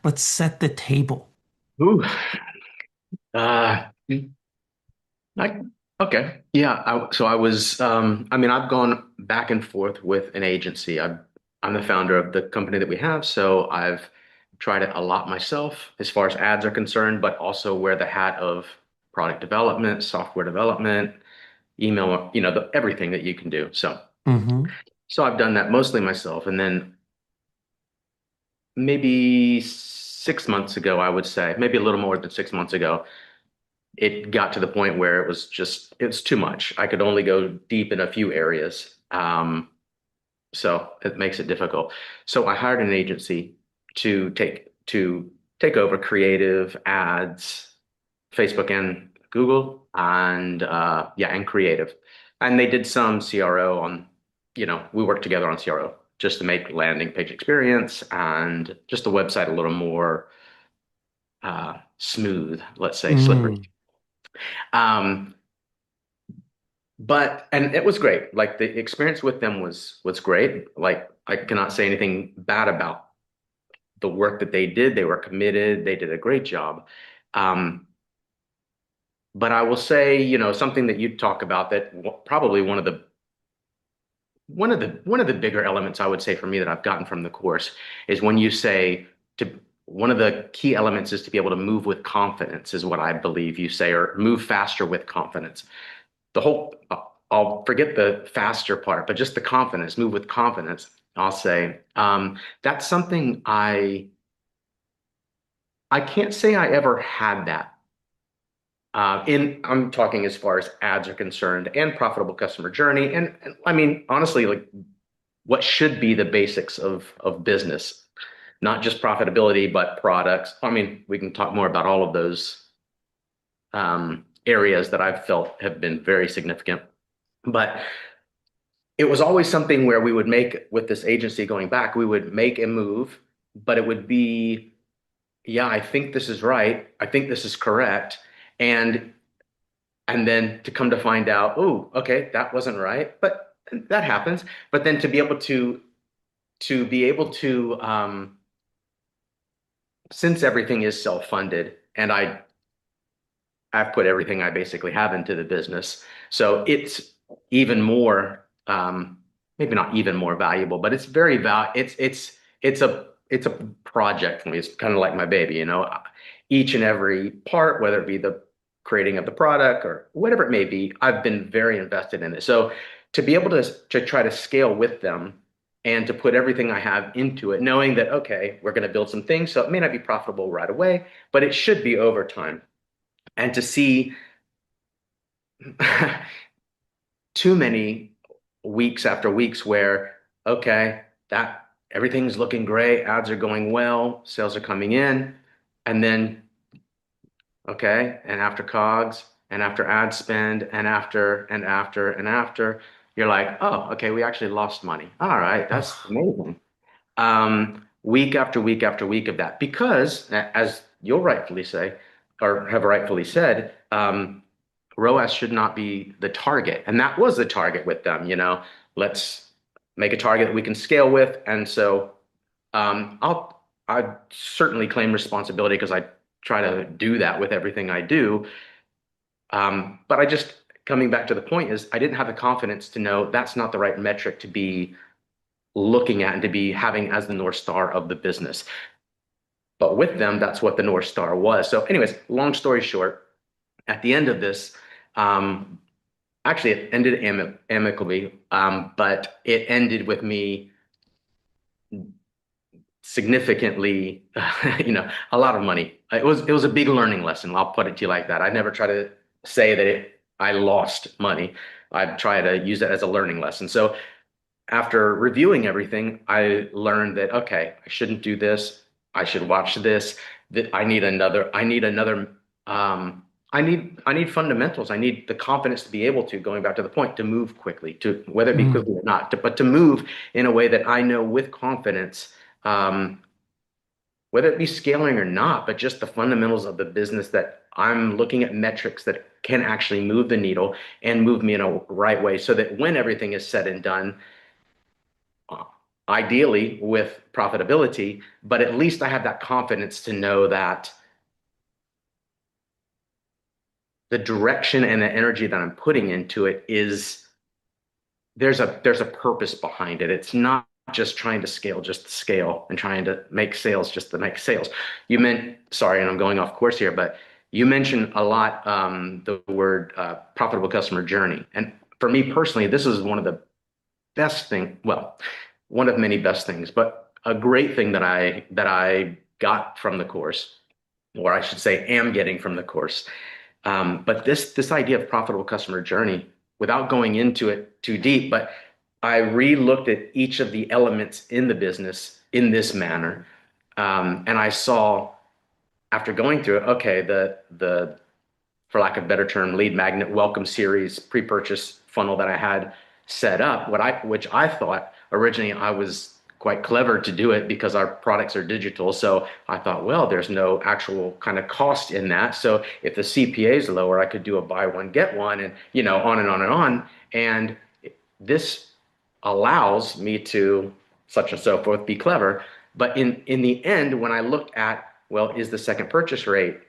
Let's set the table. Ooh, uh, I, okay. Yeah. So I was, I mean, I've gone back and forth with an agency. I'm the founder of the company that we have. So I've tried it a lot myself as far as ads are concerned, but also wear the hat of product development, software development, email, everything that you can do. Hmm. So I've done that mostly myself. And then maybe 6 months ago, I would say, maybe a little more than 6 months ago, it got to the point where it was too much. I could only go deep in a few areas. So it makes it difficult. So I hired an agency to take over creative ads, Facebook and Google, and yeah, and creative. And they did some CRO on, we worked together on CRO just to make landing page experience and just the website a little more smooth, let's say, slippery. Mm. Um, and it was great. Like the experience with them was great. Like I cannot say anything bad about the work that they did. They were committed. They did a great job. Um, but I will say, something that you talk about that probably one of the bigger elements I would say for me that I've gotten from the course is when you say to one of the key elements is to be able to move with confidence is what I believe you say, or move faster with confidence. The whole, I'll forget the faster part, but just the confidence, move with confidence. I'll say that's something I can't say I ever had that. I'm talking as far as ads are concerned and profitable customer journey, and I mean honestly, like what should be the basics of business, not just profitability, but products. I mean, we can talk more about all of those areas that I've felt have been very significant. But it was always something where we would make with this agency going back, we would make a move, but it would be, yeah, I think this is right. I think this is correct. And and then to come to find out, oh, okay, that wasn't right. But that happens. But then to be able to since everything is self-funded and I've put everything I basically have into the business. So it's even more, maybe not even more valuable, but it's very it's a project for me. It's kind of like my baby, each and every part, whether it be the creating of the product or whatever it may be, I've been very invested in it. So to be able to try to scale with them and to put everything I have into it, knowing that, okay, we're going to build some things. So it may not be profitable right away, but it should be over time. And to see too many weeks after weeks where, okay, that everything's looking great, ads are going well, sales are coming in, and then, okay, and after COGS and after ad spend and after, you're like, oh, okay, we actually lost money. All right, that's Ugh. amazing. Week after week after week of that, because as you'll rightfully say, or have rightfully said, ROAS should not be the target. And that was the target with them, let's make a target that we can scale with. And so I certainly claim responsibility because I try to do that with everything I do. But I just coming back to the point is I didn't have the confidence to know that's not the right metric to be looking at and to be having as the North Star of the business. But with them, that's what the North Star was. So, anyways, long story short, at the end of this, um, actually, it ended amicably, but it ended with me significantly, a lot of money. It was a big learning lesson. I'll put it to you like that. I never try to say that I lost money. I try to use it as a learning lesson. So after reviewing everything, I learned that, okay, I shouldn't do this. I should watch this. That I need fundamentals. I need the confidence to be able to, going back to the point, to move quickly, to whether it be Mm. quickly or not, but to move in a way that I know with confidence, um, whether it be scaling or not, but just the fundamentals of the business that I'm looking at metrics that can actually move the needle and move me in a right way so that when everything is said and done, ideally with profitability, but at least I have that confidence to know that the direction and the energy that I'm putting into it is there's a purpose behind it. It's not just trying to scale just to scale and trying to make sales just to make sales. Sorry, and I'm going off course here, but you mentioned a lot the word profitable customer journey. And for me personally, this is one of the best thing, well, one of many best things, but a great thing that I got from the course, or I should say am getting from the course. But this idea of profitable customer journey, without going into it too deep, but I re-looked at each of the elements in the business in this manner. And I saw after going through it, okay, the for lack of a better term, lead magnet welcome series pre-purchase funnel that I had set up, which I thought originally I was quite clever to do it because our products are digital. So I thought, well, there's no actual kind of cost in that. So if the CPA is lower, I could do a buy one, get one, and on and on and on. And this allows me to such and so forth, be clever. But in the end, when I looked at, well, is the second purchase rate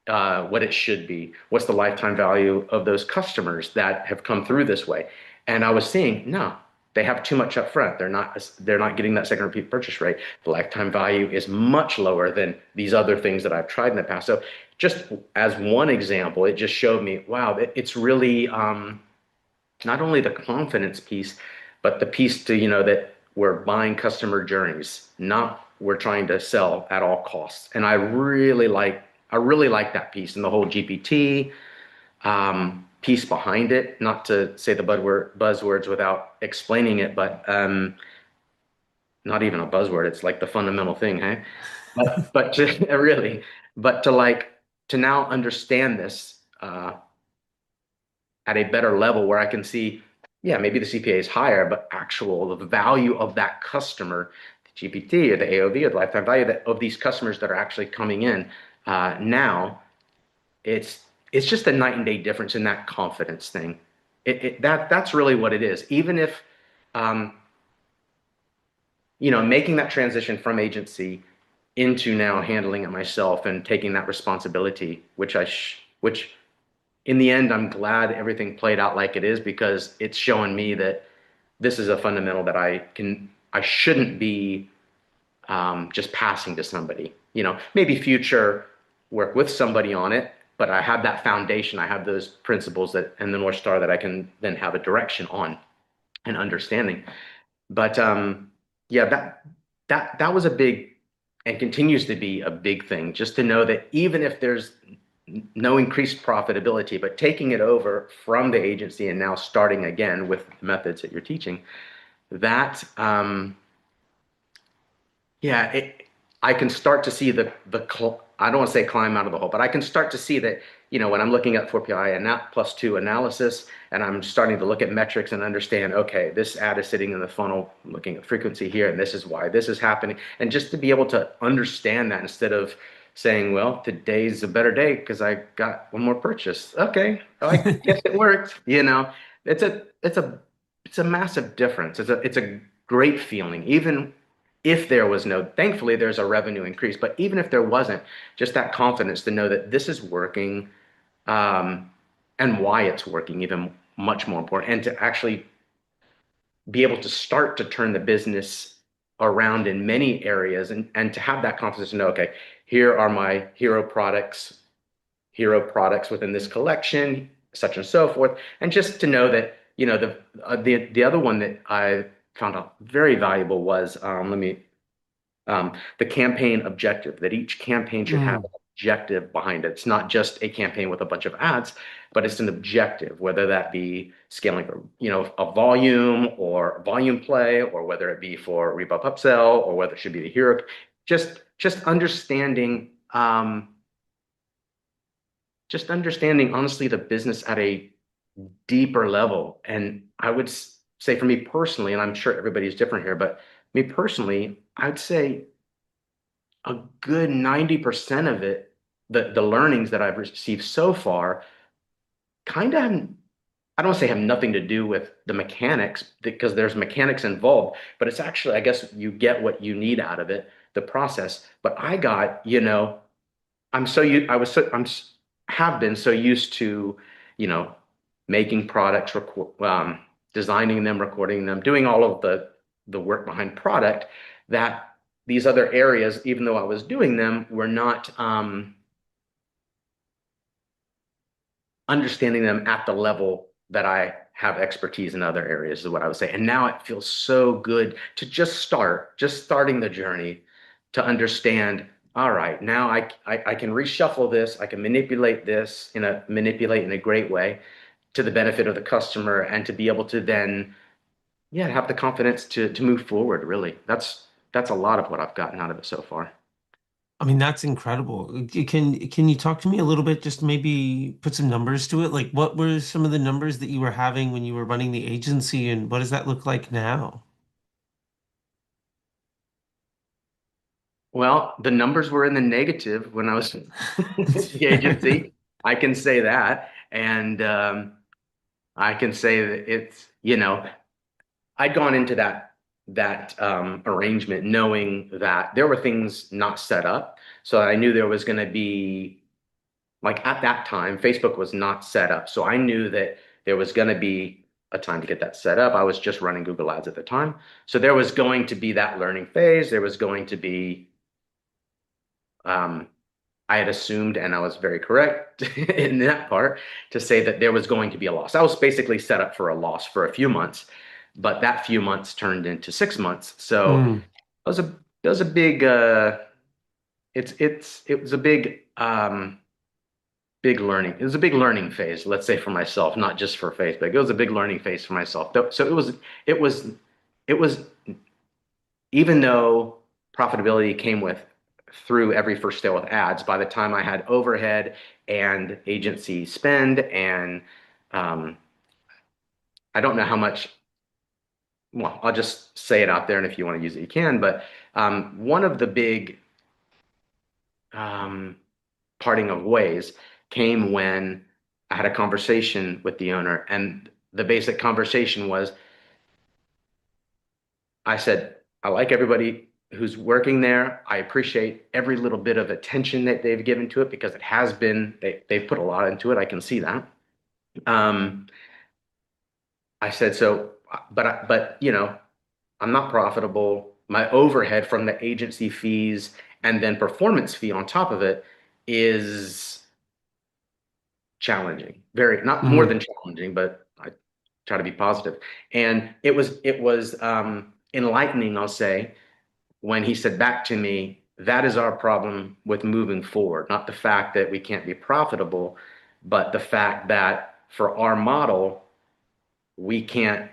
what it should be? What's the lifetime value of those customers that have come through this way? And I was seeing, no, they have too much up front. They're not getting that second repeat purchase rate. The lifetime value is much lower than these other things that I've tried in the past. So just as one example, it just showed me, wow, it's really not only the confidence piece, but the piece to, that we're buying customer journeys, not we're trying to sell at all costs. And I really like that piece and the whole GPT piece behind it. Not to say the buzzwords without explaining it, but not even a buzzword. It's like the fundamental thing, hey? But to, really, but to now understand this at a better level where I can see, yeah, maybe the CPA is higher, but the value of that customer, the GPT or the AOV or the lifetime value of these customers that are actually coming in now, it's it's just a night and day difference in that confidence thing. That's really what it is. Even if um, making that transition from agency into now handling it myself and taking that responsibility, which in the end, I'm glad everything played out like it is because it's showing me that this is a fundamental that I shouldn't be just passing to somebody. Maybe future work with somebody on it, but I have that foundation. I have those principles and the North Star that I can then have a direction on and understanding. But yeah, that was a big and continues to be a big thing. Just to know that even if there's no increased profitability, but taking it over from the agency and now starting again with the methods that you're teaching, that yeah, I can start to see I don't want to say climb out of the hole, but I can start to see that, when I'm looking at 4PI and that plus two analysis, and I'm starting to look at metrics and understand, okay, this ad is sitting in the funnel, looking at frequency here, and this is why this is happening. And just to be able to understand that instead of saying, well, today's a better day because I got one more purchase. Okay, I guess it worked. It's a it's a it's a massive difference. It's a great feeling, even if there was no, thankfully there's a revenue increase, but even if there wasn't, just that confidence to know that this is working, um, and why it's working, even much more important, and to actually be able to start to turn the business around in many areas and to have that confidence to know, okay, here are my hero products within this collection, such and so forth. And just to know that, the other one that I found out very valuable was, the campaign objective, that each campaign should have Mm. an objective behind it. It's not just a campaign with a bunch of ads, but it's an objective, whether that be scaling for, a volume or volume play, or whether it be for rebub upsell, or whether it should be the hero. Just understanding, honestly the business at a deeper level. And I would say for me personally, and I'm sure everybody's different here, but me personally, I'd say a good 90% of it, the learnings that I've received so far, kind of I don't say have nothing to do with the mechanics because there's mechanics involved, but it's actually, I guess you get what you need out of it, the process. But I got, I'm so you I was so have been so used to, you know, making products, designing them, recording them, doing all of the work behind product that these other areas, even though I was doing them, were not understanding them at the level that I have expertise in other areas is what I would say. And now it feels so good to just starting the journey to understand, all right, now I can reshuffle this, I can manipulate in a great way to the benefit of the customer and to be able to then, yeah, have the confidence to move forward, really. That's a lot of what I've gotten out of it so far. I mean, that's incredible. Can you talk to me a little bit, just maybe put some numbers to it? Like, what were some of the numbers that you were having when you were running the agency, and what does that look like now? Well, the numbers were in the negative when I was with the agency. I can say that. And I can say that I'd gone into that arrangement knowing that there were things not set up. So I knew there was going to be, like at that time, Facebook was not set up. So I knew that there was going to be a time to get that set up. I was just running Google Ads at the time. So there was going to be that learning phase. There was going to be um, I had assumed, and I was very correct in that part, to say that there was going to be a loss. I was basically set up for a loss for a few months, but that few months turned into 6 months. So Mm, it was a big it was a big learning. It was a big learning phase, let's say for myself, not just for Facebook. It was a big learning phase for myself. So it was it was even though profitability came with through every first sale with ads, by the time I had overhead and agency spend, and um, I don't know how much, well, I'll just say it out there, and if you want to use it, you can. But one of the big um, parting of ways came when I had a conversation with the owner, and the basic conversation was I said, I like everybody who's working there. I appreciate every little bit of attention that they've given to it because it has been, they've put a lot into it. I can see that. Um, I said, so, but, I'm not profitable. My overhead from the agency fees and then performance fee on top of it is challenging. Very, not more mm. than challenging, but I try to be positive. And it was enlightening, I'll say, when he said back to me, that is our problem with moving forward, not the fact that we can't be profitable, but the fact that for our model, we can't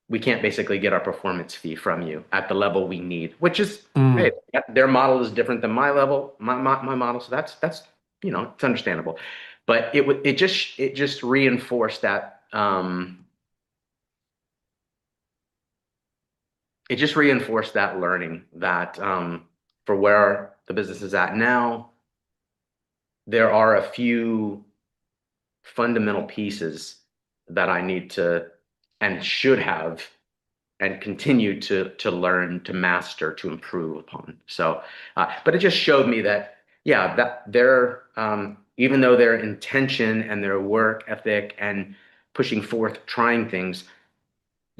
we can't basically get our performance fee from you at the level we need, which is, hey, Mm. their model is different than my level, my model. So that's it's understandable. But it just reinforced that it just reinforced that learning that for where the business is at now, there are a few fundamental pieces that I need to and should have and continue to learn, to master, to improve upon. So, but it just showed me that, yeah, that their even though their intention and their work ethic and pushing forth, trying things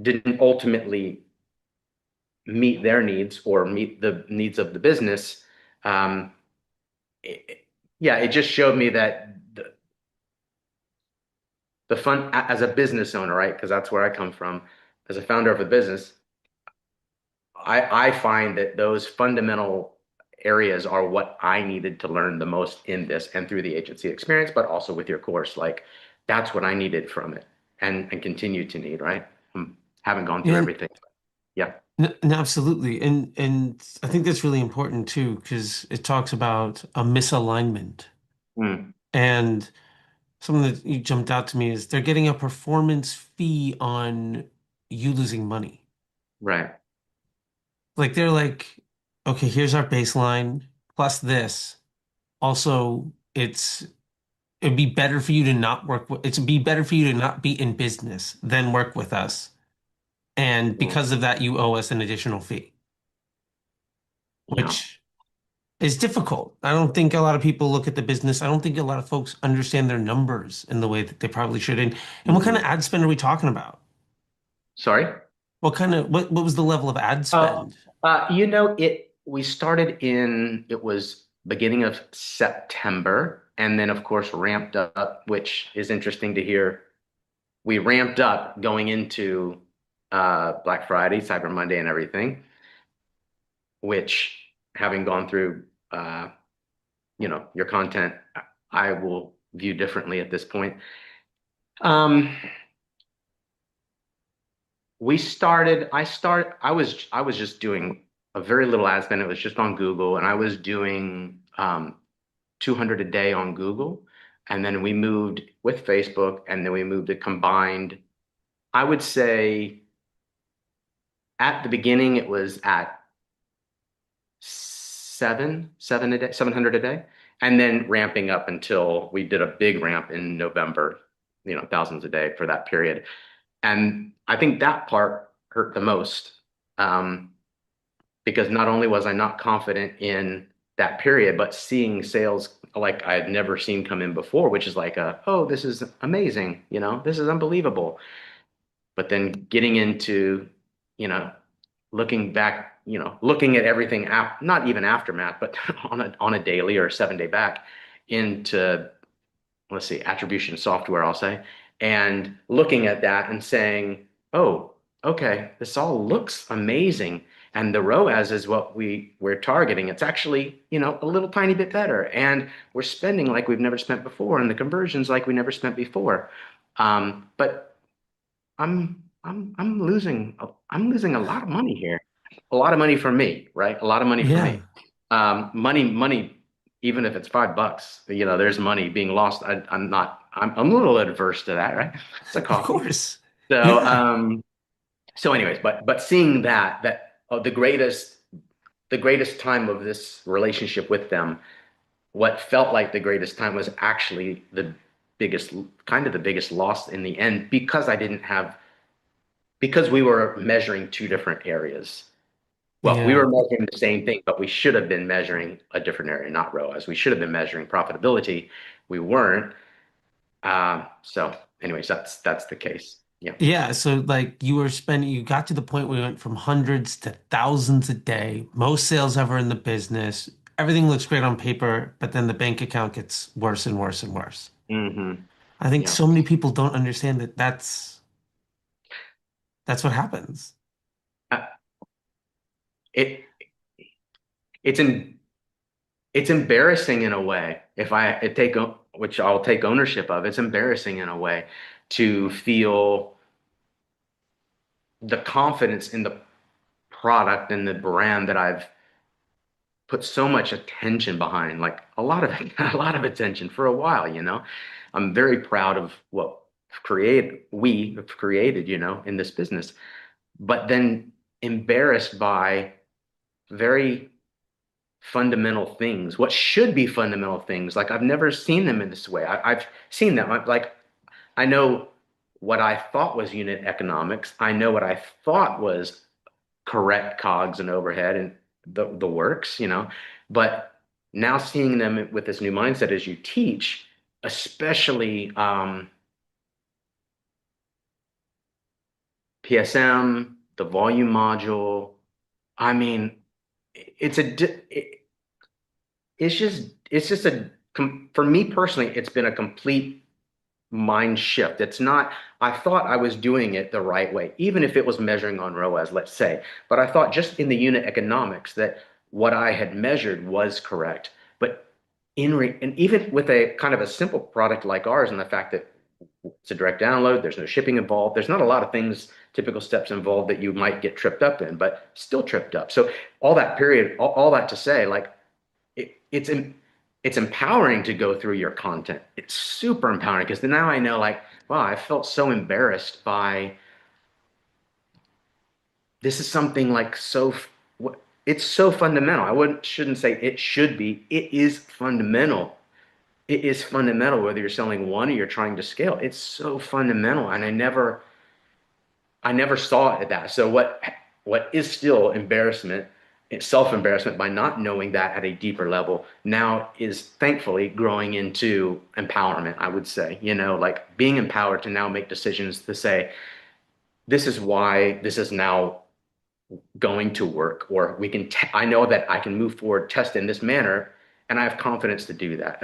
didn't ultimately meet their needs or meet the needs of the business. Um, yeah, it just showed me that the fun as a business owner, right? Because that's where I come from. As a founder of a business, I find that those fundamental areas are what I needed to learn the most in this and through the agency experience, but also with your course. Like that's what I needed from it and continue to need, right? Haven't gone through Yeah, everything. Yeah. absolutely. And I think that's really important too, because it talks about a misalignment. Mm, And something that you jumped out to me is they're getting a performance fee on you losing money. right. Like they're like, okay, here's our baseline plus this. Also, it'd be better for you to not work with, it'd be better for you to not be in business than work with us. And Mm, because of that, you owe us an additional fee, yeah. which is difficult. I don't think a lot of people look at the business. I don't think a lot of folks understand their numbers in the way that they probably should. And what kind of Mhm. ad spend are we talking about? Sorry? What was the level of ad Oh, spend? we started it was beginning of September, and then of course ramped up, which is interesting to hear. We ramped up going into Black Friday, Cyber Monday, and everything, which having gone through your content, I will view differently at this point. Um, I was just doing a very little ad spend. It was just on Google, and I was doing 200 a day on Google. And then we moved with Facebook, and then we moved it combined. I would say at the beginning it was at seven a day, 700 a day, and then ramping up until we did a big ramp in November, thousands a day for that period. And I think that part hurt the most, um, because not only was I not confident in that period, but seeing sales like I had never seen come in before, which is like oh, this is amazing, this is unbelievable. But then getting into, you know, looking back, looking at everything, not even aftermath, but on a daily or a 7 day back into, let's see, attribution software, I'll say, and looking at that and saying, oh, okay, this all looks amazing. And the ROAS is what we're targeting. It's actually, a little tiny bit better. And we're spending like we've never spent before, and the conversions like we never spent before. But I'm losing a lot of money here. A lot of money for me, right? A lot of money for me. Yeah, Money, even if it's $5, there's money being lost. I'm a little adverse to that, right? It's a of coffee. course. So, Yeah. anyways, but seeing that the greatest time of this relationship with them, what felt like the greatest time was actually biggest, the biggest loss in the end because I didn't have because we were measuring two different areas. Well, we Yeah. were measuring the same thing, but we should have been measuring a different area, not ROAS. We should have been measuring profitability. We weren't. Anyways, that's the case. Yeah. Yeah, so like you got to the point where you went from hundreds to thousands a day, most sales ever in the business. Everything looks great on paper, but then the bank account gets worse and worse and worse. Hmm. I think Yeah. so many people don't understand that that's what happens. Uh, it it's in it's embarrassing in a way. If which I'll take ownership of, it's embarrassing in a way to feel the confidence in the product and the brand that I've put so much attention behind, like a lot of a lot of attention for a while. I'm very proud of what we have created, in this business, but then embarrassed by very fundamental things, what should be fundamental things. Like I've never seen them in this way. I've seen them. I know what I thought was unit economics. I know what I thought was correct COGS and overhead and the works, But now seeing them with this new mindset as you teach, especially PSM, the volume module, I mean, it's a it's just for me personally, it's been a complete mind shift. It's not, I thought I was doing it the right way, even if it was measuring on ROAS, let's say. But I thought just in the unit economics that what I had measured was correct. But and even with a kind of a simple product like ours, and the fact that it's a direct download, there's no shipping involved, there's not a lot of things, typical steps involved that you might get tripped up in, but still tripped up. So all that to say, like it's empowering to go through your content. It's super empowering because now I know, like, wow, I felt so embarrassed by this is something like it's so fundamental. I wouldn't shouldn't say it should be. It is fundamental it is fundamental whether you're selling one or you're trying to scale. It's so fundamental. And I never saw it at that. So what is still embarrassment, it's self-embarrassment by not knowing that at a deeper level now is thankfully growing into empowerment, I would say. Like being empowered to now make decisions to say, this is why this is now going to work, or I know that I can move forward, test in this manner, and I have confidence to do that.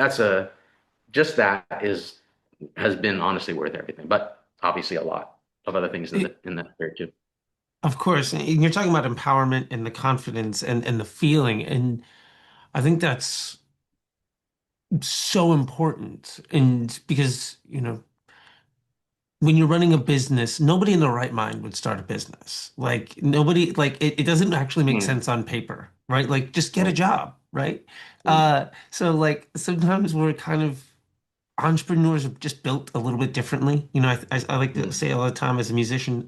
Just that has been honestly worth everything, but obviously a lot of other things in It, that area too. of course, and you're talking about empowerment and the confidence and the feeling, and I think that's so important. And because, when you're running a business, nobody in their right mind would start a business. Like nobody, like it doesn't actually make Mm, sense on paper, right? Like just get a right. job, right? Mm, So like sometimes we're kind of entrepreneurs are just built a little bit differently. I like to mm, say all the time as a musician,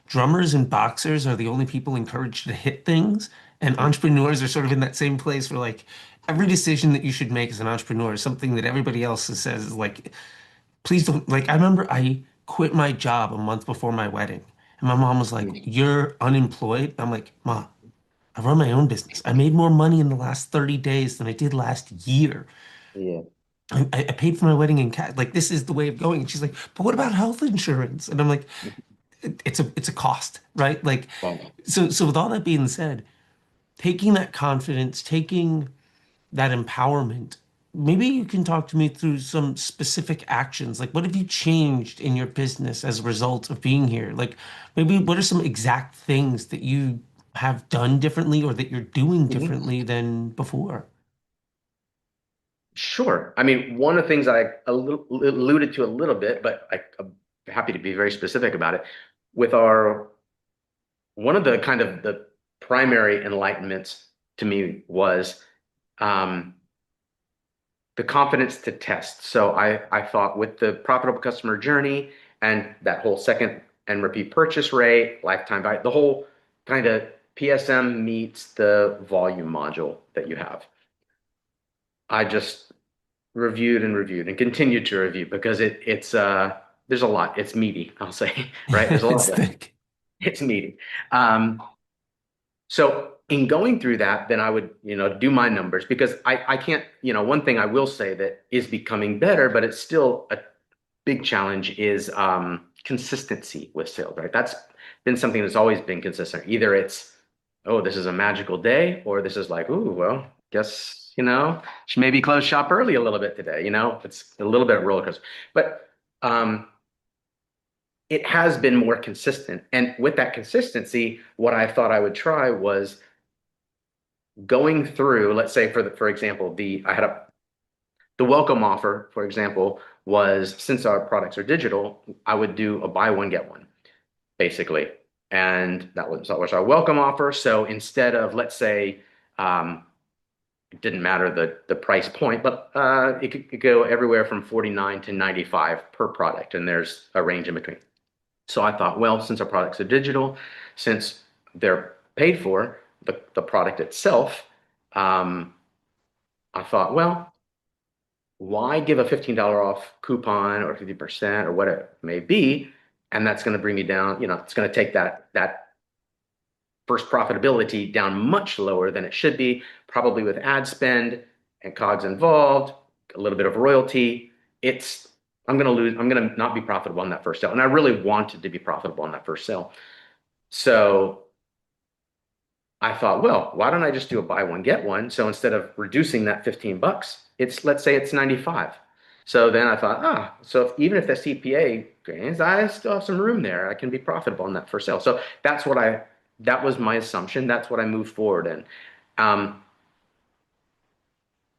drummers and boxers are the only people encouraged to hit things, and mm, entrepreneurs are sort of in that same place where like every decision that you should make as an entrepreneur is something that everybody else says is like, please don't. Like I remember I quit my job a month before my wedding, and my mom was like, mm. "You're unemployed?" I'm like, "Ma, I run my own business. I made more money in the last 30 days than I did last year. Yeah. I paid for my wedding in cash. Like this is the way of going." And she's like, "But what about health insurance?" And I'm like, it's a cost, right?" Like, Wow. so with all that being said, taking that confidence, taking that empowerment, maybe you can talk to me through some specific actions. Like, what have you changed in your business as a result of being here? Like, maybe what are some exact things that you have done differently or that you're doing Mhm. differently than before? Sure. I mean, one of the things alluded to a little bit, but I'm happy to be very specific about it. With our One of the kind of the primary enlightenments to me was um, the confidence to test. So I thought with the profitable customer journey and that whole second and repeat purchase rate, lifetime value, the whole kind of PSM meets the volume module that you have. I just reviewed and reviewed and continued to review because there's a lot. It's meaty, I'll say, right? There's a lot It's there. thick. It's meaty. Um, So in going through that, then I would, do my numbers because I can't, one thing I will say that is becoming better, but it's still a big challenge is consistency with sales, right? That's been something that's always been consistent. Either it's, oh, this is a magical day, or this is like, ooh, well, guess, should maybe close shop early a little bit today, it's a little bit of roller coaster. But um, it has been more consistent. And with that consistency, what I thought I would try was going through, let's say for example, the welcome offer, for example, was since our products are digital, I would do a buy one get one, basically. And that was our welcome offer. So instead of, let's say, it didn't matter the price point, but it could go everywhere from 49 to 95 per product, and there's a range in between. So I thought, well, since our products are digital, since they're paid for, the product itself, um, I thought, well, why give a $15 off coupon or 50% or whatever it may be? And that's going to bring me down, it's going to take that first profitability down much lower than it should be, probably with ad spend and COGS involved, a little bit of royalty. It's I'm going to not be profitable on that first sale. And I really wanted to be profitable on that first sale. So I thought, well, why don't I just do a buy one, get one? So instead of reducing that 15 bucks, let's say it's 95. So then I thought, so even if the CPA gains, I still have some room there. I can be profitable on that first sale. So that was my assumption. That's what I moved forward in. Um,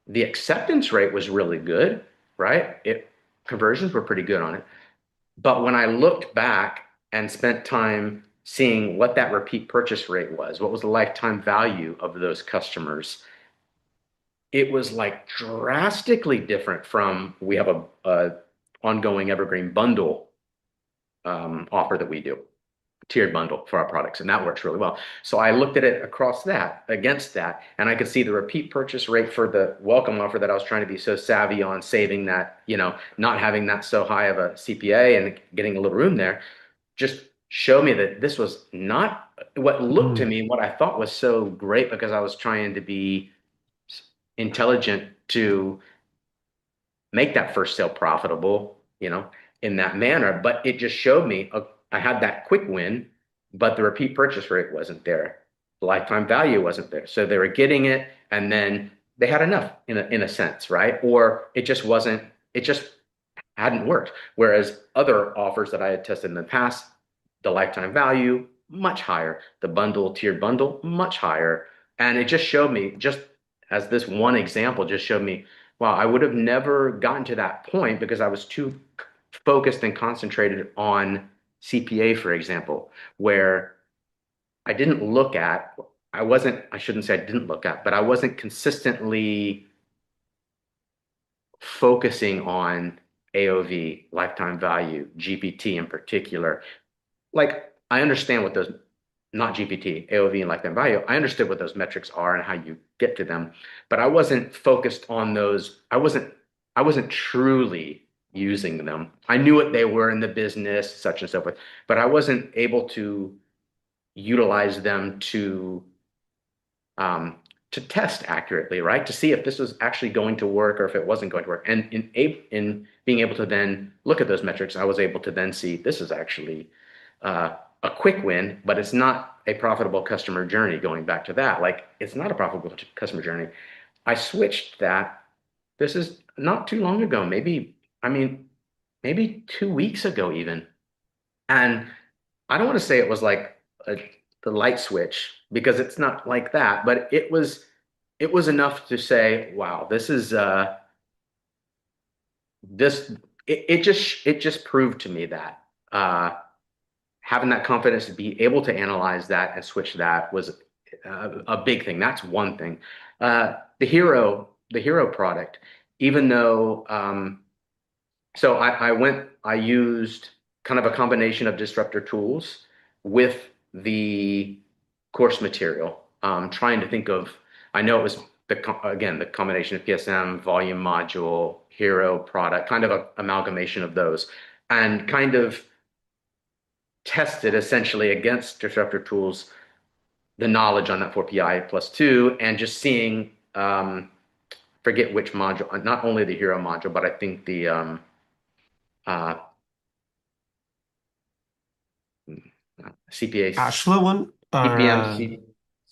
the acceptance rate was really good, right? Conversions were pretty good on it. But when I looked back and spent time seeing what that repeat purchase rate was, what was the lifetime value of those customers, it was like drastically different from we have a ongoing evergreen bundle offer that we do. tiered bundle for our products, and that works really well. So I looked at it across that, against that, and I could see the repeat purchase rate for the welcome offer that I was trying to be so savvy on saving that, not having that so high of a CPA and getting a little room there, just show me that this was not what looked to Mm, me, what I thought was so great because I was trying to be intelligent to make that first sale profitable, in that manner. But it just showed me I had that quick win, but the repeat purchase rate wasn't there. The lifetime value wasn't there. So they were getting it and then they had enough in a sense, right? Or it just wasn't, it just hadn't worked. Whereas other offers that I had tested in the past, the lifetime value, much higher. The bundle, tiered bundle, much higher. And it just showed me, just as this one example, just showed me, wow, I would have never gotten to that point because I was too focused and concentrated on CPA, for example, where I didn't look at, I shouldn't say I didn't look at, but I wasn't consistently focusing on AOV, lifetime value, GPT in particular. Like, I understand what those, not GPT, AOV and lifetime value, I understood what those metrics are and how you get to them, but I wasn't focused on those. I wasn't truly using them. I knew what they were in the business, such and so forth, but I wasn't able to utilize them um, to test accurately, right? To see if this was actually going to work or if it wasn't going to work. And in being able to then look at those metrics, I was able to then see this is actually a quick win, but it's not a profitable customer journey. Going back to that, like it's not a profitable customer journey. I switched that. This is not too long ago, maybe, I mean, maybe 2 weeks ago even. And I don't want to say it was like the light switch because it's not like that, but it was enough to say, wow, this is this it just proved to me that having that confidence to be able to analyze that and switch that was a big thing. That's one thing. The hero product, even though so I used kind of a combination of disruptor tools with the course material. Trying to think of, I know it was again, the combination of PSM, volume module, hero product, kind of a amalgamation of those, and kind of tested essentially against disruptor tools the knowledge on that 4PI plus two, and just seeing, forget which module, not only the hero module, but I think the uh, CPA, cash flow one or CPM,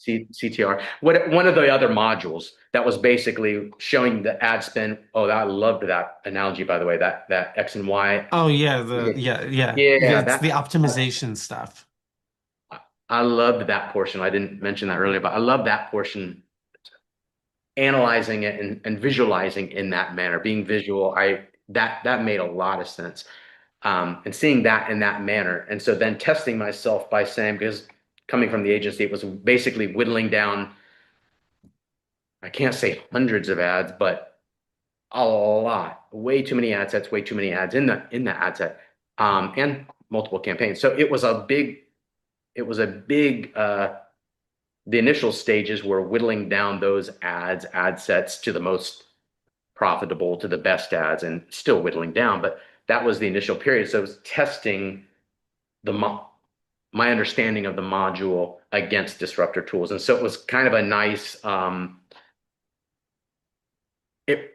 CTR, one of the other modules that was basically showing the ad spend. Oh, I loved that analogy, by the way, that X and Y. oh yeah, yeah. Yeah, It's the optimization stuff. I loved that portion. I didn't mention that earlier, but I love that portion, analyzing it and visualizing in that manner, being visual. That made a lot of sense. And seeing that in that manner. And so then testing myself by saying, because coming from the agency, it was basically whittling down, I can't say hundreds of ads, but a lot, way too many ad sets, way too many ads in the ad set, and multiple campaigns. So it was a big the initial stages were whittling down those ad sets to the most profitable, to the best ads, and still whittling down. But that was the initial period. So it was testing the my understanding of the module against disruptor tools. And so it was kind of a nice, it,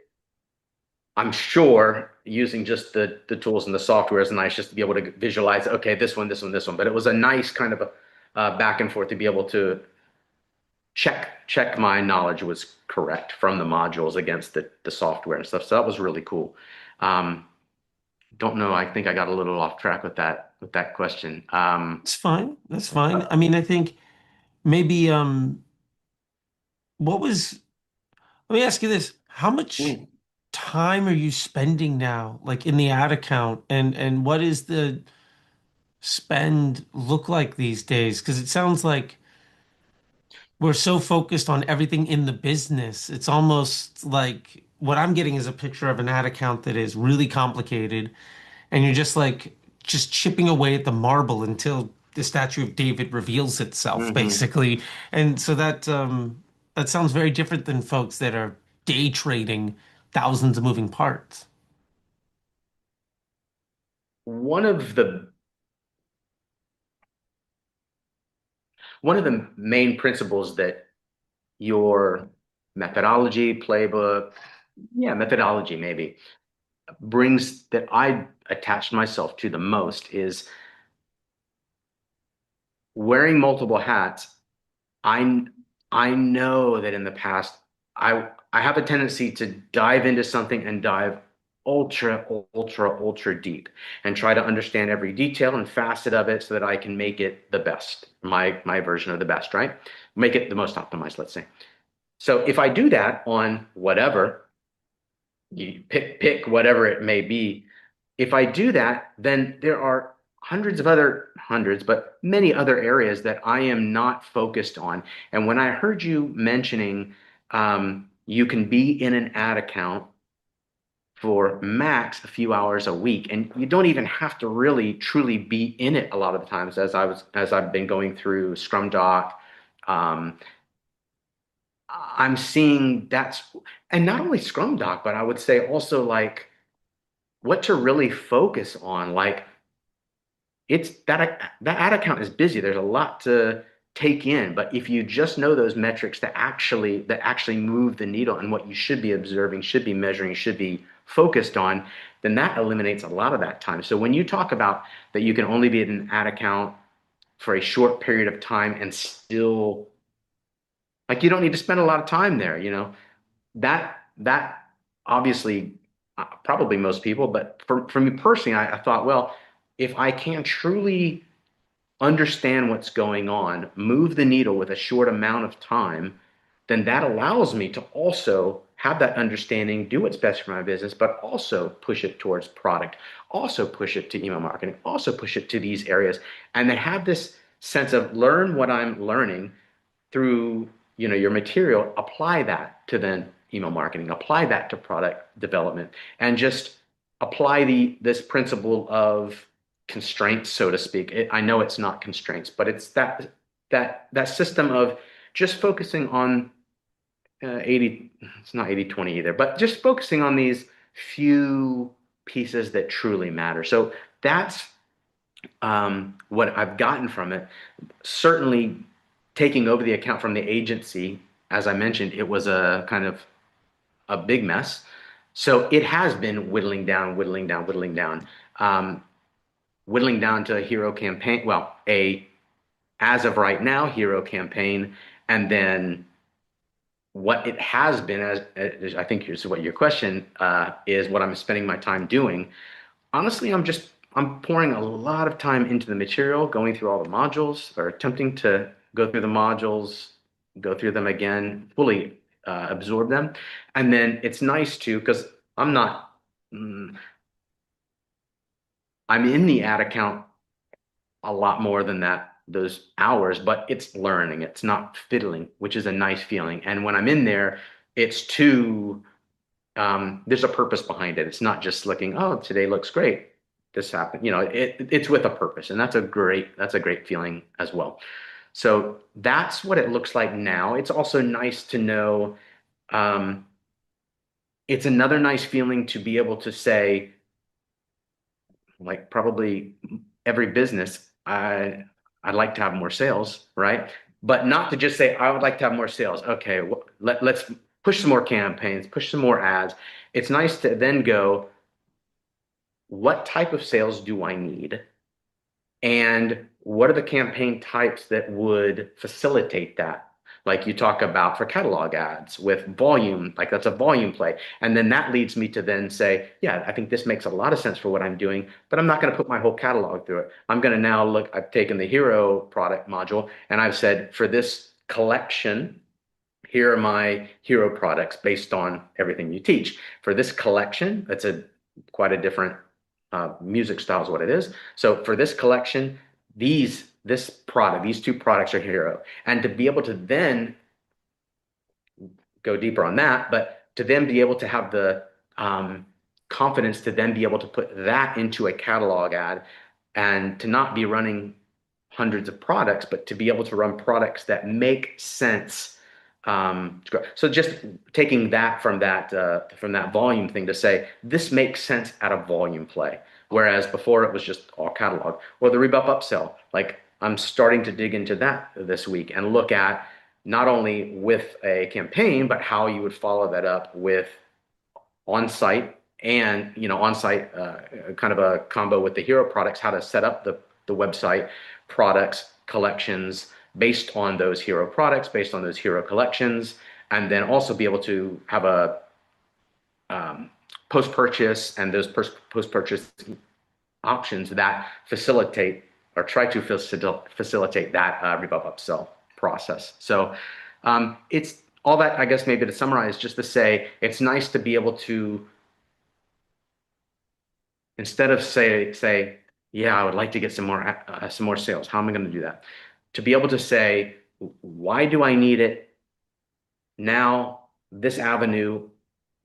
I'm sure using just the tools and the software is nice just to be able to visualize, okay, this one, this one, this one. But it was a nice kind of a back and forth to be able to check my knowledge was correct from the modules against the software and stuff. So that was really cool. Um, don't know. I think I got a little off track with that question. It's fine. That's fine. I mean, I think maybe what was let me ask you this. How much mm, time are you spending now, like in the ad account, and what is the spend look like these days? Because it sounds like we're so focused on everything in the business. It's almost like what I'm getting is a picture of an ad account that is really complicated, and you're just like just chipping away at the marble until the statue of David reveals itself, Hmm. basically. And so that sounds very different than folks that are day trading thousands of moving parts. One of the one of the main principles that your methodology, playbook, yeah, methodology maybe brings that I attached myself to the most is wearing multiple hats. I I know that in the past I have a tendency to dive into something and dive ultra deep and try to understand every detail and facet of it so that I can make it the best, my version of the best, right? Make it the most optimized, let's say. So if I do that on whatever, you pick whatever it may be. If I do that, then there are hundreds, but many other areas that I am not focused on. And when I heard you mentioning you can be in an ad account for max a few hours a week, and you don't even have to really truly be in it a lot of the times, as I've been going through Scrum Doc. Um, I'm seeing that's and not only Scrum Doc, but I would say also like what to really focus on. Like it's that ad account is busy. There's a lot to take in, but if you just know those metrics that actually move the needle and what you should be observing, should be measuring, should be focused on, then that eliminates a lot of that time. So when you talk about that you can only be in an ad account for a short period of time and still like you don't need to spend a lot of time there, that obviously probably most people, but for me personally, I thought, well, if I can truly understand what's going on, move the needle with a short amount of time, then that allows me to also have that understanding, do what's best for my business, but also push it towards product, also push it to email marketing, also push it to these areas, and then have this sense of learn what I'm learning through your material, apply that to then email marketing, apply that to product development, and just apply this principle of constraints, so to speak. I know it's not constraints, but it's that system of just focusing on 80. It's not 80/20 either, but just focusing on these few pieces that truly matter. So that's what I've gotten from it. Certainly taking over the account from the agency, as I mentioned, it was a kind of a big mess. So it has been um, whittling down to a hero campaign. Well, as of right now, hero campaign, and then what it has been, as I think here's what your question is, what I'm spending my time doing. Honestly, I'm pouring a lot of time into the material, going through all the modules or attempting to go through the modules, go through them again, fully absorb them. And then it's nice to, because I'm not, mm, I'm in the ad account a lot more than those hours, but it's learning, it's not fiddling, which is a nice feeling. And when I'm in there, it's to there's a purpose behind it. It's not just looking, oh, today looks great. This happened. It's with a purpose, and that's a great feeling as well. So that's what it looks like now. It's also nice to know. Um, it's another nice feeling to be able to say, like probably every business, I'd like to have more sales, right? But not to just say I would like to have more sales. Okay, let's push some more campaigns, push some more ads. It's nice to then go, what type of sales do I need? And what are the campaign types that would facilitate that? Like you talk about for catalog ads with volume, like that's a volume play. And then that leads me to then say, yeah, I think this makes a lot of sense for what I'm doing, but I'm not going to put my whole catalog through it. I'm going to now look, I've taken the hero product module and I've said for this collection, here are my hero products based on everything you teach. For this collection, that's a quite a different music style is what it is. So for this collection, these two products are hero. And to be able to then go deeper on that, but to then be able to have the confidence to then be able to put that into a catalog ad and to not be running hundreds of products, but to be able to run products that make sense. So just taking that from that volume thing to say this makes sense at a volume play, whereas before it was just all catalog or the rebuff upsell. Like I'm starting to dig into that this week and look at not only with a campaign, but how you would follow that up with on-site and on-site kind of a combo with the hero products, how to set up the website products collections based on those hero products, based on those hero collections, and then also be able to have a post-purchase and those post-purchase options that facilitate or try to facilitate that rebuff upsell process. So it's all that, I guess, maybe to summarize, just to say it's nice to be able to, instead of say, yeah, I would like to get some more sales. How am I going to do that? To be able to say, why do I need it now? This avenue,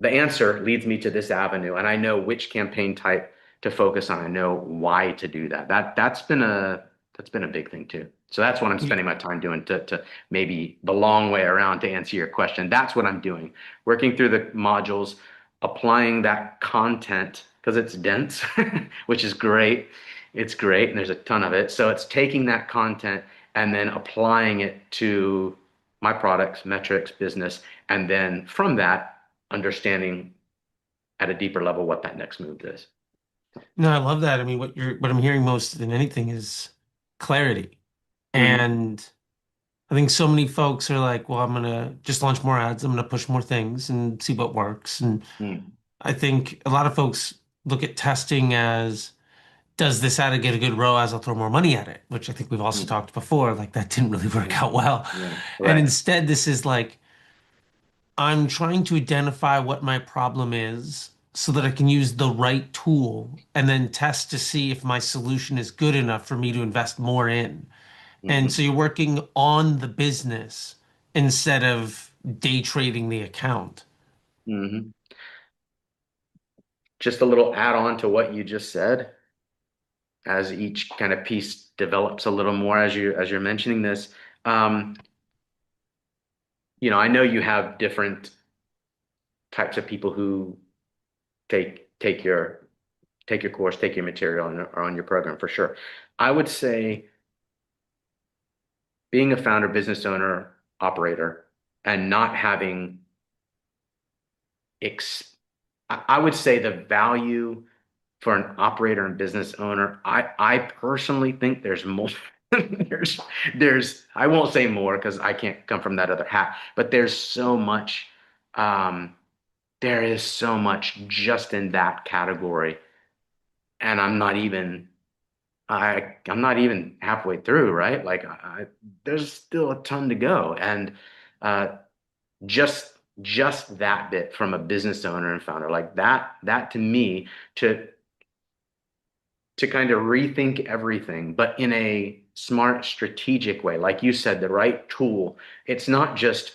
the answer leads me to this avenue, and I know which campaign type to focus on. I know why to do that. That's been a big thing too. So that's what I'm spending my time doing to maybe the long way around to answer your question. That's what I'm doing. Working through the modules, applying that content because it's dense, which is great. It's great, and there's a ton of it. So it's taking that content and then applying it to my products, metrics, business, and then from that, understanding at a deeper level what that next move is. No, I love that. I mean, what I'm hearing most than anything is clarity. Hmm. And I think so many folks are like, well, I'm gonna just launch more ads, I'm gonna push more things and see what works. And Hmm. I think a lot of folks look at testing as, does this ad get a good ROAS? I'll throw more money at it, which I think we've also Hmm. talked before. Like that didn't really work Hmm. out well. Yeah. And Right. instead, this is like, I'm trying to identify what my problem is so that I can use the right tool and then test to see if my solution is good enough for me to invest more in. And so Hmm. you're working on the business instead of day trading the account. Hmm. Just a little add on to what you just said, as each kind of piece develops a little more as you're mentioning this. Um, I know you have different types of people who take your course, take your material, and are on your program for sure. I would say being a founder, business owner, operator, and not having ex I would say the value for an operator and business owner, I personally think there's more there's I won't say more because I can't come from that other hat, but um there is so much just in that category. And I'm not even halfway through, right? Like there's still a ton to go. And uh, just that bit from a business owner and founder, like that to me, to kind of rethink everything, but in a smart, strategic way. Like you said, the right tool. It's not just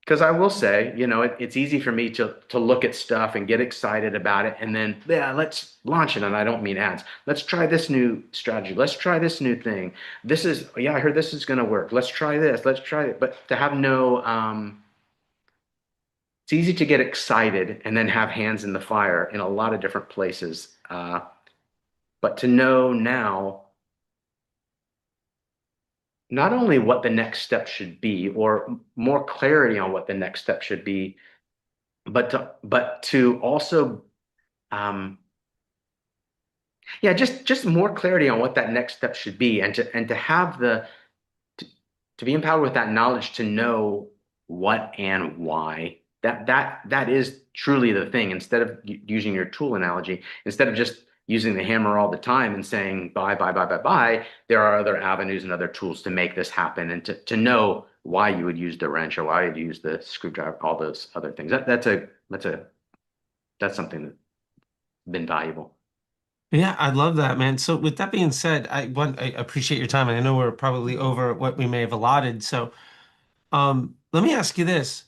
because I will say, it's easy for me to look at stuff and get excited about it, and then yeah, let's launch it. And I don't mean ads. Let's try this new strategy. Let's try this new thing. This is yeah, I heard this is going to work. Let's try this. Let's try it. But to have no, it's easy to get excited and then have hands in the fire in a lot of different places. But to know now not only what the next step should be, or more clarity on what the next step should be, but to also um, yeah, just more clarity on what that next step should be, and to have to, to be empowered with that knowledge to know what and why. That is truly the thing. Instead of using your tool analogy, instead of just using the hammer all the time and saying buy, buy, buy, buy, buy, there are other avenues and other tools to make this happen, and to know why you would use the wrench or why you'd use the screwdriver, all those other things. That's something that's been valuable. Yeah, I love that, man. So with that being said, I appreciate your time, and I know we're probably over what we may have allotted. So let me ask you this.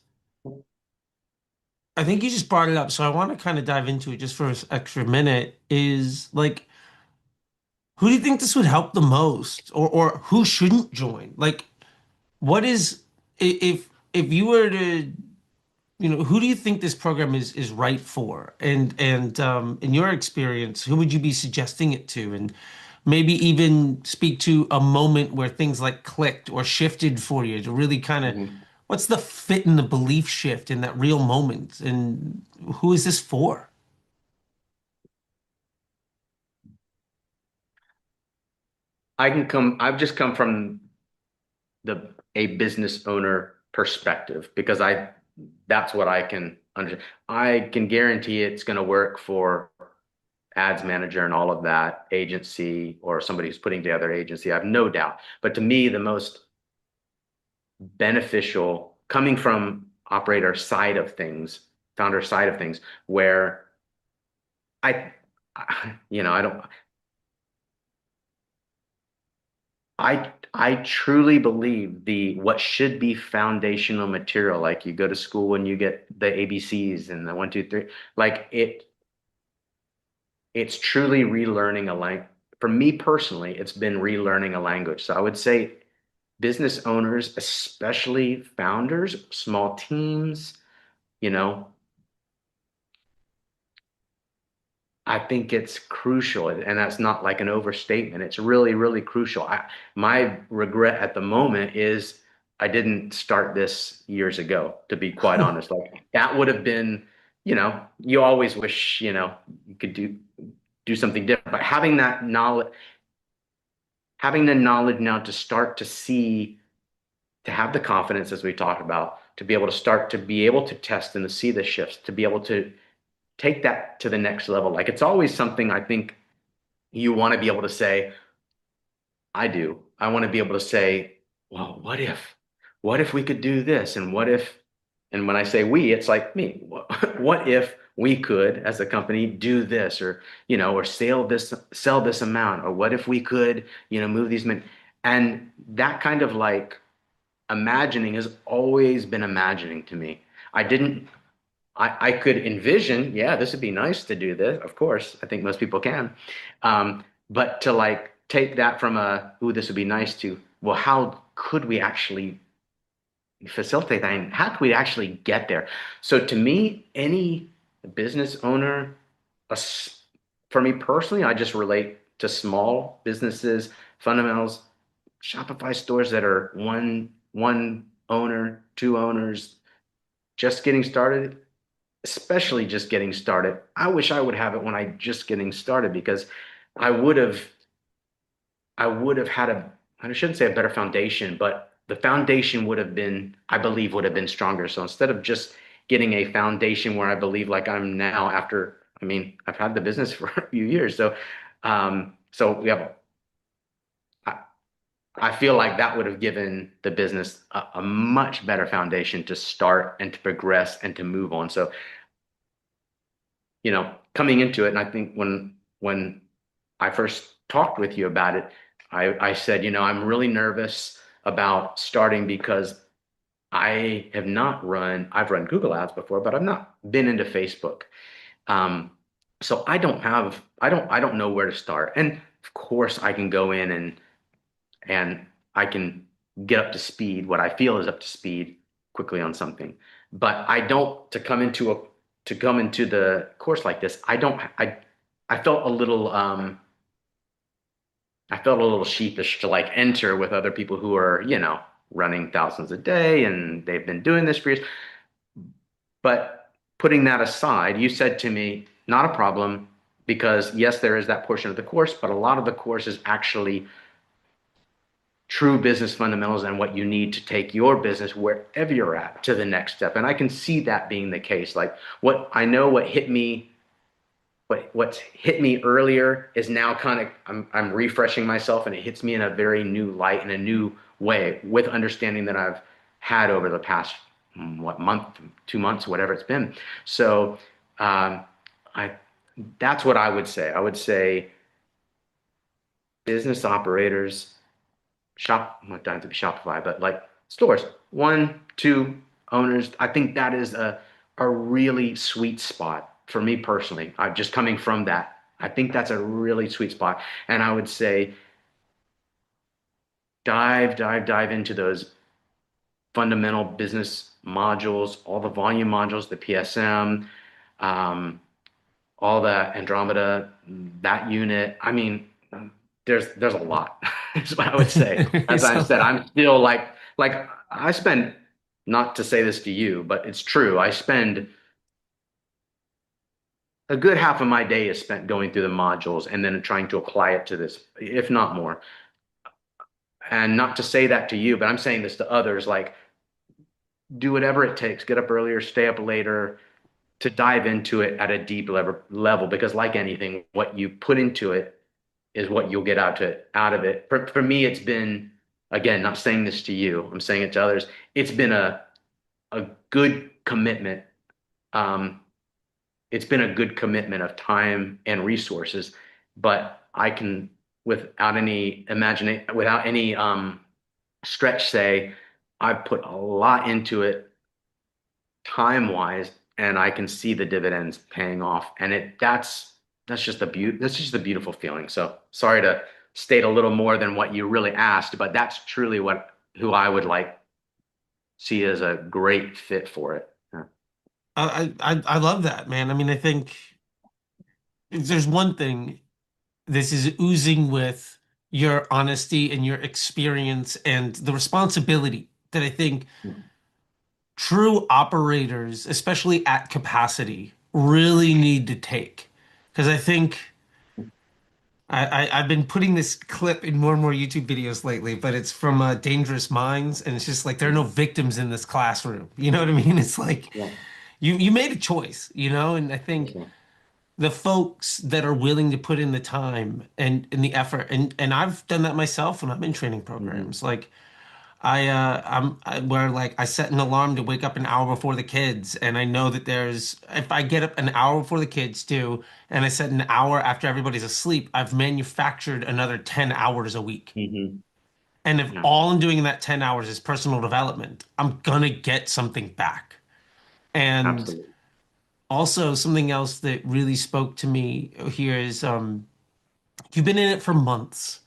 I think you just brought it up, so I want to kind of dive into it just for an extra minute. Is like, who do you think this would help the most, or who shouldn't join? Like, what is if you were to, who do you think this program is right for? And in your experience, who would you be suggesting it to? And maybe even speak to a moment where things like clicked or shifted for you to really kind of, Mhm. what's the fit in the belief shift in that real moment? And who is this for? I've just come from a business owner perspective because that's what I can understand. I can guarantee it's going to work for ads manager and all of that agency or somebody who's putting together agency. I have no doubt. But to me, the most beneficial coming from operator side of things, founder side of things, where I, I don't, I truly believe the what should be foundational material, like you go to school and you get the ABCs and the one, two, three, like it's truly relearning a language. For me personally, it's been relearning a language. So I would say business owners, especially founders, small teams, you know, I think it's crucial, and that's not like an overstatement. It's really, really crucial. My regret at the moment is I didn't start this years ago, to be quite honest. Like that would have been, you always wish, you could do something different. But having the knowledge now to start to see, to have the confidence as we talked about, to be able to start to be able to test and to see the shifts, to be able to take that to the next level. Like it's always something I think you want to be able to say, I do. I want to be able to say, well, what if we could do this? And what if, and when I say we, it's like me. What if we could, as a company, do this or sell this amount? Or what if we could, move these men? And that kind of like imagining has always been imagining to me. I didn't I could envision, yeah, this would be nice to do this. Of course, I think most people can. But to like take that from ooh, this would be nice to, well, how could we actually facilitate that? And how could we actually get there? So to me, any business owner, us- for me personally, I just relate to small businesses, fundamentals, Shopify stores that are one owner, two owners, just getting started, especially just getting started. I wish I would have it when I just getting started because I would have I would have had I shouldn't say a better foundation, but the foundation would have been, I believe, would have been stronger. So instead of just getting a foundation where I believe like I'm now after, I mean, I've had the business for a few years. So we have I, I feel like that would have given the business a much better foundation to start and to progress and to move on. So coming into it, and I think when I first talked with you about it, I said, I'm really nervous about starting because I've run Google Ads before, but I've not been into Facebook. Um, so I don't know where to start. And of course I can go in and I can get up to speed, what I feel is up to speed quickly on something. But I don't to come into the course like this, I felt a little I felt a little sheepish to like enter with other people who are, running thousands a day and they've been doing this for years. But putting that aside, you said to me, not a problem, because yes, there is that portion of the course, but a lot of the course is actually true business fundamentals and what you need to take your business wherever you're at to the next step. And I can see that being the case. Like what's hit me earlier is now kind of I'm refreshing myself and it hits me in a very new light in a new way with understanding that I've had over the past what month, 2 months, whatever it's been. So I that's what I would say. I would say business operators not down to be Shopify, but like stores, one, two owners. I think that is a really sweet spot for me personally. I'm just coming from that. I think that's a really sweet spot. And I would say dive into those fundamental business modules, all the volume modules, the PSM, um, all the Andromeda, that unit. I mean, there's a lot, is what I would say. As It's I a said, lot. I'm still like I spend, not to say this to you, but it's true. I spend a good half of my day is spent going through the modules and then trying to apply it to this, if not more. And not to say that to you, but I'm saying this to others, like do whatever it takes, get up earlier, stay up later, to dive into it at a deep level, because like anything, what you put into it is what you'll get out of it. For me, it's been, again, not saying this to you, I'm saying it to others. It's been a good commitment. Um, it's been a good commitment of time and resources, but I can, without any imagining, without any stretch, say I've put a lot into it time wise, and I can see the dividends paying off. And that's just a beautiful feeling. So sorry to state a little more than what you really asked, but that's truly what who I would like see as a great fit for it. Yeah. I love that, man. I mean, I think if there's one thing, this is oozing with your honesty and your experience and the responsibility that I think true operators, especially at capacity, really need to take. Because I think I've been putting this clip in more and more YouTube videos lately, but it's from Dangerous Minds, and it's just like there are no victims in this classroom. You know what I mean? It's like Yeah. you made a choice, you know, and I think Okay. the folks that are willing to put in the time and the effort, and I've done that myself when I'm in training Hmm. programs. Like where like I set an alarm to wake up an hour before the kids, and I know that there's if I get up an hour before the kids do, and I set an hour after everybody's asleep, I've manufactured another 10 hours a week. Hmm. And if Yeah. all I'm doing in that 10 hours is personal development, I'm gonna get something back. And Absolutely. also something else that really spoke to me here is you've been in it for months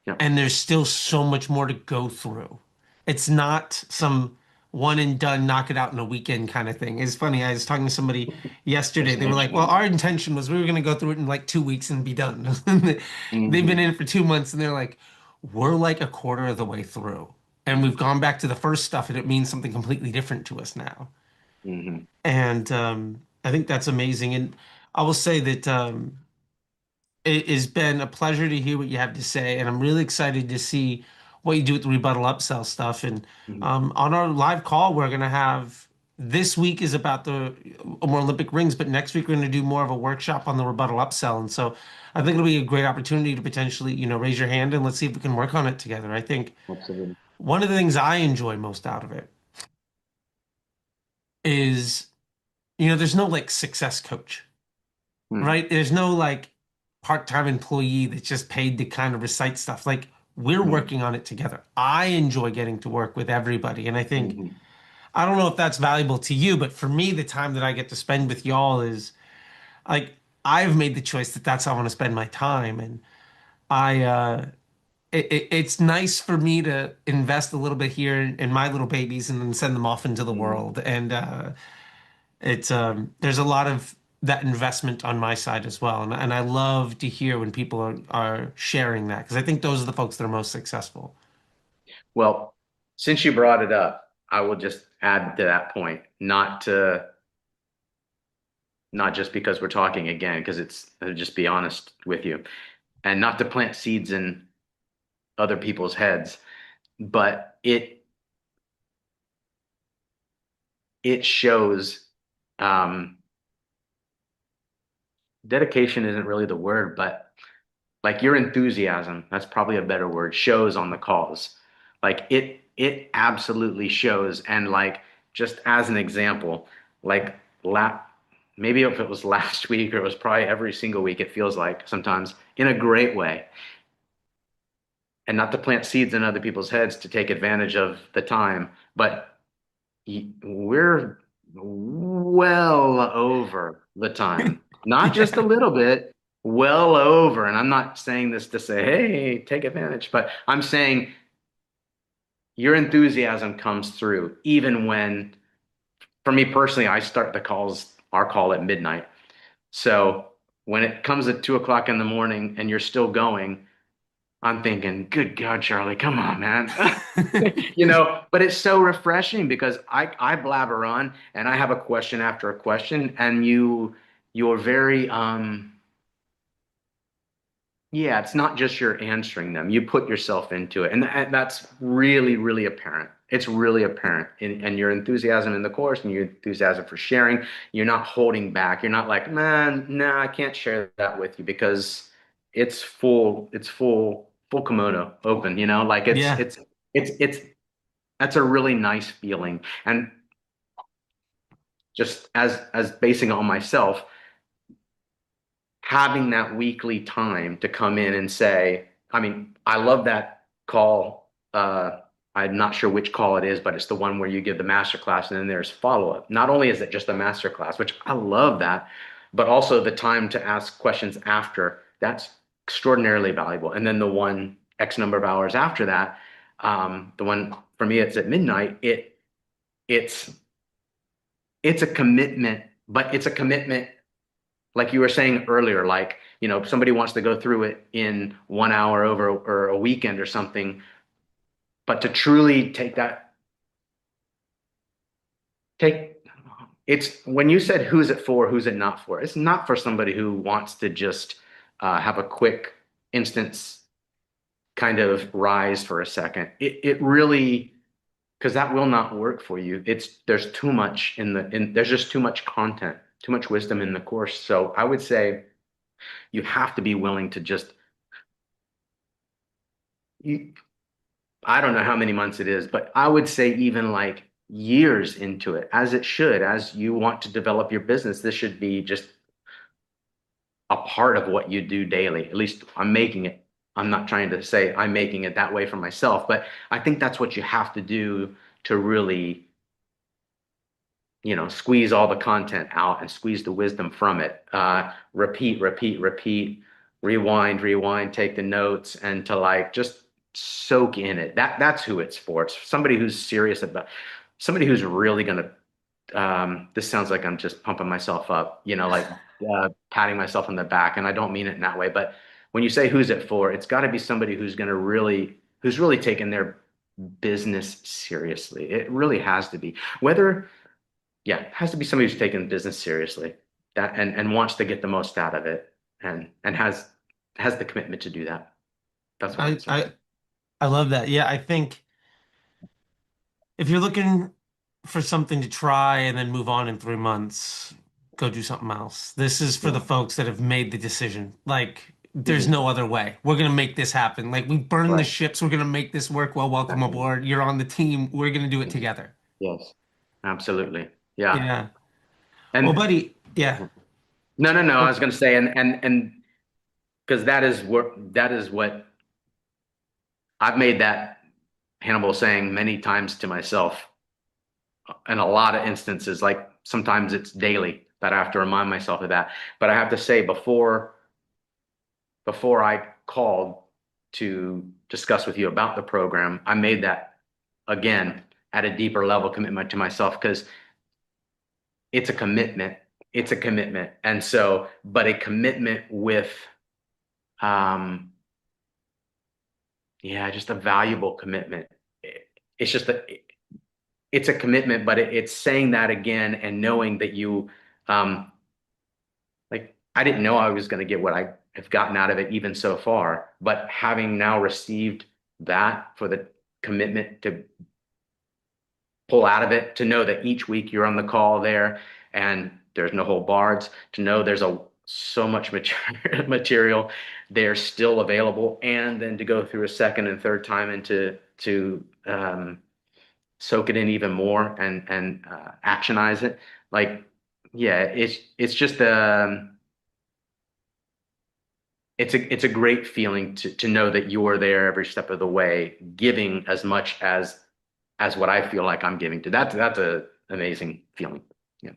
Yeah. and there's still so much more to go through. It's not some one and done, knock it out in a weekend kind of thing. It's funny. I was talking to somebody yesterday. There's They were much like, "Well, more. our intention was we were going to go through it in like 2 weeks and be done." They've been Hmm. in it for 2 months and they're like, "We're like a quarter of the way through, and we've gone back to the first stuff, and it means something completely different to us now." Hmm. And I think that's amazing. And I will say that it has been a pleasure to hear what you have to say, and I'm really excited to see what you do with the rebuttal upsell stuff. And Hmm. on our live call, we're going to have this week is about the more Olympic rings, but next week we're going to do more of a workshop on the rebuttal upsell. And so I think it'll be a great opportunity to potentially, raise your hand and let's see if we can work on it together. I think Absolutely. one of the things I enjoy most out of it is, there's no like success coach. Hmm. Right? There's no like part-time employee that's just paid to kind of recite stuff. Like we're Hmm. working on it together. I enjoy getting to work with everybody. And I think, Hmm. I don't know if that's valuable to you, but for me, the time that I get to spend with y'all is like, I've made the choice that that's how I want to spend my time. And it's nice for me to invest a little bit here in my little babies and then send them off into the Hmm. world. And it's there's a lot of that investment on my side as well, and I love to hear when people are sharing that because I think those are the folks that are most successful. Well, since you brought it up, I will just add to that point, not just because we're talking again, because I'll just be honest with you, and not to plant seeds in other people's heads, but it shows, um, dedication isn't really the word, but like your enthusiasm, that's probably a better word, shows on the calls. Like it absolutely shows. And like just as an example, like la maybe if it was last week or it was probably every single week, it feels like sometimes in a great way. And not to plant seeds in other people's heads to take advantage of the time, but we're well over the time. Not just a Yeah. little bit. well over, and I'm not saying this to say, hey, take advantage, but I'm saying your enthusiasm comes through even when, for me personally, I start our call at midnight. So when it comes at 2 o'clock in the morning and you're still going, I'm thinking, good God, Charlie, come on, man. But it's so refreshing because I blabber on and I have a question after a question, and you're very yeah, it's not just you're answering them. You put yourself into it. And that's really, really apparent. It's really apparent in your enthusiasm in the course and your enthusiasm for sharing. You're not holding back. You're not like, man, no, I can't share that with you because full kimono open, like Yeah. it's that's a really nice feeling. And just as basing on myself, having that weekly time to come in and say, I mean, I love that call. I'm not sure which call it is, but it's the one where you give the master class and then there's follow-up. Not only is it just a master class, which I love that, but also the time to ask questions after. That's extraordinarily valuable. And then the one X number of hours after that, the one for me, it's at midnight. It's it's a commitment, but it's a commitment like you were saying earlier, like, if somebody wants to go through it in 1 hour over or a weekend or something, but to truly take, it's when you said who's it for, who's it not for? It's not for somebody who wants to just have a quick instance kind of rise for a second. It really, because that will not work for you. There's too much there's just too much content, too much wisdom in the course. So I would say you have to be willing to just you, I don't know how many months it is, but I would say even like years into it, as it should, as you want to develop your business, this should be just a part of what you do daily. At least I'm making it. I'm not trying to say I'm making it that way for myself, but I think that's what you have to do to really, squeeze all the content out and squeeze the wisdom from it. Repeat, repeat, repeat, rewind, take the notes, and to like just soak in it. That's who it's for. It's somebody who's serious about, somebody who's really gonna. This sounds like I'm just pumping myself up, like patting myself on the back, and I don't mean it in that way. But when you say who's it for, it's got to be somebody who's really taking their business seriously. It really has to be. Whether yeah, it has to be somebody who's taking business seriously that and wants to get the most out of it and has the commitment to do that. That's what I I would say. I I love that. Yeah, I think if you're looking for something to try and then move on in 3 months, go do something else. This is for Yeah. the folks that have made the decision. Like, there's Mhm. no other way. We're gonna make this happen. Like, we burn the Right. ships. We're gonna make this work. Well, welcome Exactly. aboard. You're on the team. We're gonna do it Mhm. together. Yes. Absolutely. Yeah. Yeah. Well, And buddy, yeah. no. I Oh, was going to say and because that is what I've made that Hannibal saying many times to myself in a lot of instances. Like sometimes it's daily that I have to remind myself of that. But I have to say before I called to discuss with you about the program, I made that again at a deeper level commitment to myself because it's a commitment. It's a commitment. And so, but a commitment with, um, yeah, just a valuable commitment. It's just it's a commitment, but it's saying that again and knowing that um, like I didn't know I was going to get what I have gotten out of it even so far, but having now received that for the commitment to pull out of it, to know that each week you're on the call there and there's no whole bards, to know there's so much material there still available, and then to go through a second and third time and to soak it in even more and actionize it. Like, yeah, it's just it's a great feeling to know that you're there every step of the way, giving as much as what I feel like I'm giving to. That's a amazing feeling. Yeah.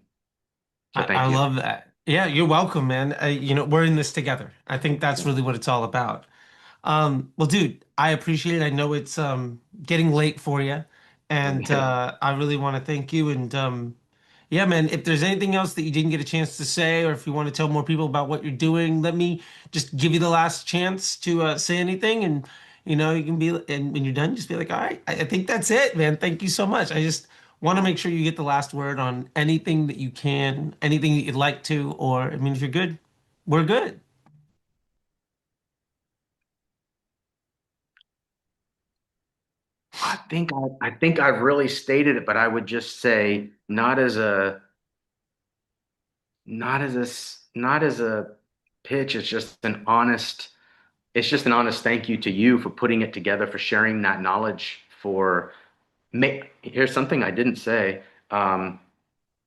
So I thank you. love that. Yeah, you're welcome, man. We're in this together. I think that's really what it's all about. Well, dude, I appreciate it. I know it's getting late for you, and I really want to thank you. And yeah, man, if there's anything else that you didn't get a chance to say, or if you want to tell more people about what you're doing, let me just give you the last chance to say anything. And you can be, and when you're done, just be like, all right, I think that's it, man. Thank you so much. I just want to make sure you get the last word on anything that you can, anything that you'd like to, or I mean, if you're good, we're good. I think I've really stated it, but I would just say not as a pitch. It's just an honest thank you to you for putting it together, for sharing that knowledge, here's something I didn't say. Um,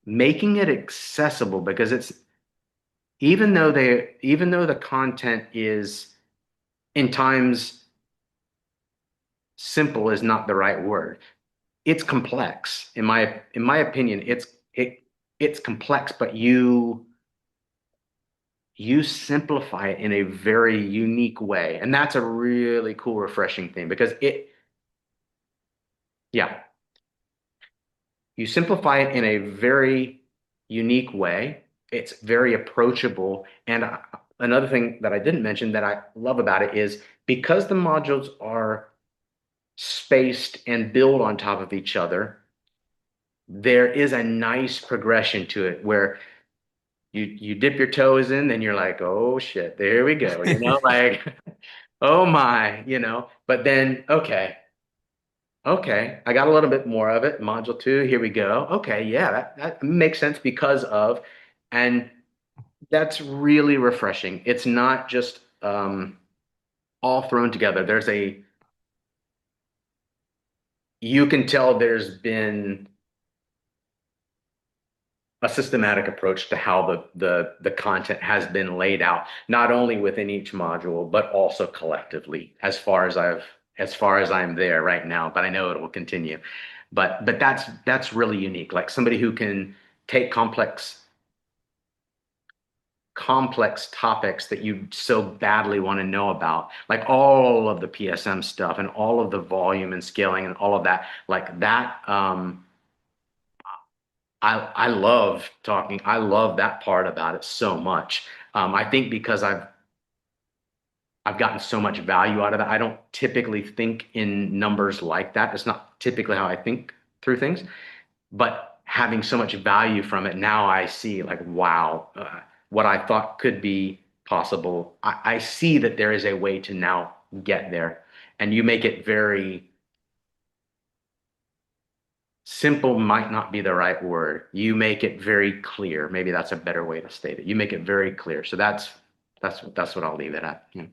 Making it accessible because it's even though the content is in times simple is not the right word. It's complex. In my opinion, it's complex, but you simplify it in a very unique way. And that's a really cool, refreshing thing because yeah, you simplify it in a very unique way. It's very approachable. And another thing that I didn't mention that I love about it is because the modules are spaced and build on top of each other, there is a nice progression to it where you dip your toes in, then you're like, oh shit, there we go. Like, oh my, but then okay, I got a little bit more of it. Module two, here we go. Okay, yeah, that makes sense because of, and that's really refreshing. It's not just all thrown together. You can tell there's been a systematic approach to how the content has been laid out, not only within each module, but also collectively, as far as I'm there right now, but I know it will continue. But that's really unique. Like somebody who can take complex topics that you so badly want to know about, like all of the PSM stuff and all of the volume and scaling and all of that, like that. I love talking. I love that part about it so much. I think because I've gotten so much value out of it. I don't typically think in numbers like that. It's not typically how I think through things, but having so much value from it, now I see like, wow, what I thought could be possible. I see that there is a way to now get there, and you make it very simple might not be the right word. You make it very clear. Maybe that's a better way to state it. You make it very clear. So that's what I'll leave it at. Yeah.